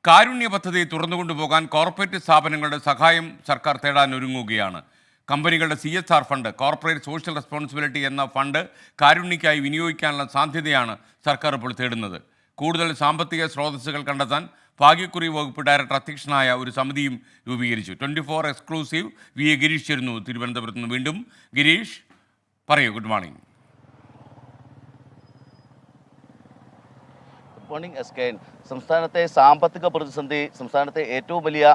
കാരുണ്യ പദ്ധതി തുറന്നുകൊണ്ടുപോകാൻ കോർപ്പറേറ്റ് സ്ഥാപനങ്ങളുടെ സഹായം സർക്കാർ തേടാൻ ഒരുങ്ങുകയാണ്. കമ്പനികളുടെ CSR fund, corporate social responsibility എന്ന ഫണ്ട് കാരുണ്യക്കായി വിനിയോഗിക്കാനുള്ള സാധ്യതയാണ് സർക്കാർ ഇപ്പോൾ തേടുന്നത്. കൂടുതൽ സാമ്പത്തിക സ്രോതസ്സുകൾ കണ്ടെത്താൻ ഭാഗ്യക്കുറി വകുപ്പ് ഡയറക്ടർ അധ്യക്ഷനായ ഒരു സമിതിയും രൂപീകരിച്ചു. 24 എക്സ്ക്ലൂസീവ് VA ഗിരീഷ് ചേരുന്നു തിരുവനന്തപുരത്ത് നിന്ന്. വീണ്ടും ഗിരീഷ് പറയൂ. Good morning. Morning SKN. സംസ്ഥാനത്തെ സാമ്പത്തിക പ്രതിസന്ധി സംസ്ഥാനത്തെ ഏറ്റവും വലിയ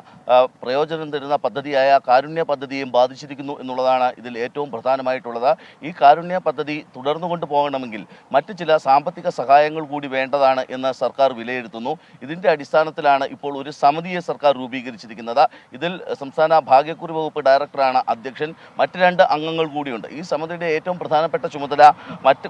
പ്രയോജനം തരുന്ന പദ്ധതിയായ കാരുണ്യ പദ്ധതിയും ബാധിച്ചിരിക്കുന്നു എന്നുള്ളതാണ് ഇതിൽ ഏറ്റവും പ്രധാനമായിട്ടുള്ളത്. ഈ കാരുണ്യ പദ്ധതി തുടർന്നു കൊണ്ടുപോകണമെങ്കിൽ മറ്റ് ചില സാമ്പത്തിക സഹായങ്ങൾ കൂടി വേണ്ടതാണ് എന്ന് സർക്കാർ വിലയിരുത്തുന്നു. ഇതിൻ്റെ അടിസ്ഥാനത്തിലാണ് ഇപ്പോൾ ഒരു സമിതിയെ സർക്കാർ രൂപീകരിച്ചിരിക്കുന്നത്. ഇതിൽ സംസ്ഥാന ഭാഗ്യക്കുറി വകുപ്പ് ഡയറക്ടറാണ് അധ്യക്ഷൻ. മറ്റ് 2 അംഗങ്ങൾ കൂടിയുണ്ട്. ഈ സമിതിയുടെ ഏറ്റവും പ്രധാനപ്പെട്ട ചുമതല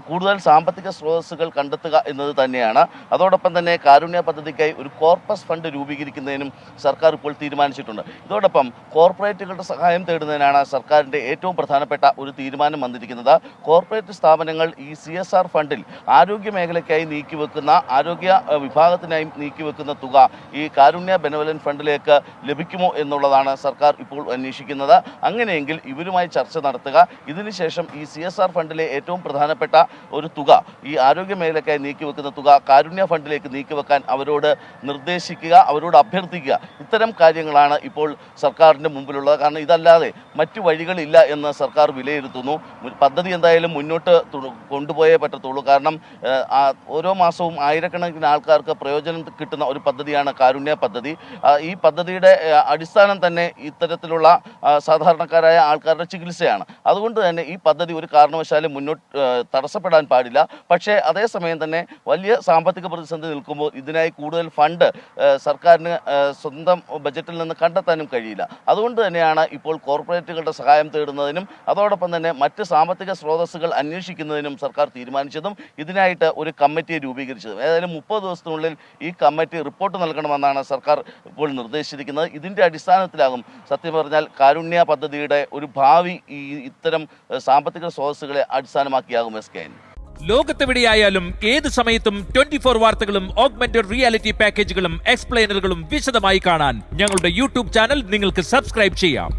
കൂടുതൽ സാമ്പത്തിക സ്രോതസ്സുകൾ കണ്ടെത്തുക എന്നത് തന്നെയാണ്. അതോടൊപ്പം തന്നെ കാരുണ്യ പദ്ധതിക്കായി ഒരു കോർപ്പസ് ഫണ്ട് രൂപീകരിക്കുന്നതിനും സർക്കാർ ഇപ്പോൾ തീരുമാനിച്ചിട്ടുണ്ട്. ഇതോടൊപ്പം കോർപ്പറേറ്റുകളുടെ സഹായം തേടുന്നതിനാണ് സർക്കാരിൻ്റെ ഏറ്റവും പ്രധാനപ്പെട്ട ഒരു തീരുമാനം വന്നിരിക്കുന്നത്. കോർപ്പറേറ്റ് സ്ഥാപനങ്ങൾ ഈ CSR ഫണ്ടിൽ ആരോഗ്യ മേഖലയ്ക്കായി നീക്കിവെക്കുന്ന, ആരോഗ്യ വിഭാഗത്തിനായി നീക്കിവെക്കുന്ന തുക ഈ കാരുണ്യ ബെനവലന്റ് ഫണ്ടിലേക്ക് ലഭിക്കുമോ എന്നുള്ളതാണ് സർക്കാർ ഇപ്പോൾ അന്വേഷിക്കുന്നത്. അങ്ങനെയെങ്കിൽ ഇവരുമായി ചർച്ച നടത്തുക. ഇതിനുശേഷം ഈ CSR ഫണ്ടിലെ ഏറ്റവും പ്രധാനപ്പെട്ട ഒരു തുക, ഈ ആരോഗ്യ മേഖലയ്ക്കായി നീക്കിവെക്കുന്ന തുക കാരുണ്യ ഫണ്ടിലേക്ക് നീക്കിവെക്കാൻ അവരോട് നിർദ്ദേശിക്കുക, അവരോട് അഭ്യർത്ഥിക്കുക. ഇത്തരം കാര്യങ്ങളാണ് ഇപ്പോൾ സർക്കാരിൻ്റെ മുമ്പിലുള്ളത്. കാരണം ഇതല്ലാതെ മറ്റു വഴികളില്ല എന്ന് സർക്കാർ വിലയിരുത്തുന്നു. പദ്ധതി എന്തായാലും മുന്നോട്ട് കൊണ്ടുപോയേ പറ്റത്തുള്ളൂ. കാരണം ഓരോ മാസവും ആയിരക്കണക്കിന് ആൾക്കാർക്ക് പ്രയോജനം കിട്ടുന്ന ഒരു പദ്ധതിയാണ് കാരുണ്യ പദ്ധതി. ഈ പദ്ധതിയുടെ അടിസ്ഥാനം തന്നെ ഇത്തരത്തിലുള്ള സാധാരണക്കാരായ ആൾക്കാരുടെ ചികിത്സയാണ്. അതുകൊണ്ട് തന്നെ ഈ പദ്ധതി ഒരു കാരണവശാലും മുന്നോട്ട് തടസ്സപ്പെടാൻ പാടില്ല. പക്ഷേ അതേസമയം തന്നെ വലിയ സാമ്പത്തിക പ്രതിസന്ധി നിൽക്കുമ്പോൾ ഇതിനായി കൂടുതൽ ഫണ്ട് സർക്കാരിന് സ്വന്തം ബജറ്റിൽ നിന്ന് കണ്ടെത്താനും കഴിയില്ല. അതുകൊണ്ട് തന്നെയാണ് ഇപ്പോൾ കോർപ്പറേറ്റുകളുടെ സഹായം തേടുന്നതിനും അതോടൊപ്പം തന്നെ മറ്റ് സാമ്പത്തിക സ്രോതസ്സുകൾ അന്വേഷിക്കുന്നതിനും സർക്കാർ തീരുമാനിച്ചതും ഇതിനായിട്ട് ഒരു കമ്മിറ്റിയെ രൂപീകരിച്ചതും. ഏതായാലും 30 ദിവസത്തിനുള്ളിൽ ഈ കമ്മിറ്റി റിപ്പോർട്ട് നൽകണമെന്നാണ് സർക്കാർ ഇപ്പോൾ നിർദ്ദേശിച്ചിരിക്കുന്നത്. ഇതിൻ്റെ അടിസ്ഥാനത്തിലാകും സത്യം പറഞ്ഞാൽ കാരുണ്യ പദ്ധതിയുടെ ഒരു ഭാവി ഇത്തരം സാമ്പത്തിക സ്രോതസ്സുകളെ അടിസ്ഥാനമാക്കിയാകും. SKN. ലോകത്തെവിടെയായാലും ഏത് സമയത്തും 24 വാർത്തകളും ഓഗ്മെന്റഡ് റിയാലിറ്റി പാക്കേജുകളും എക്സ്പ്ലെയിനറുകളും വിശദമായി കാണാൻ ഞങ്ങളുടെ YouTube ചാനൽ നിങ്ങൾക്ക് സബ്സ്ക്രൈബ് ചെയ്യാം.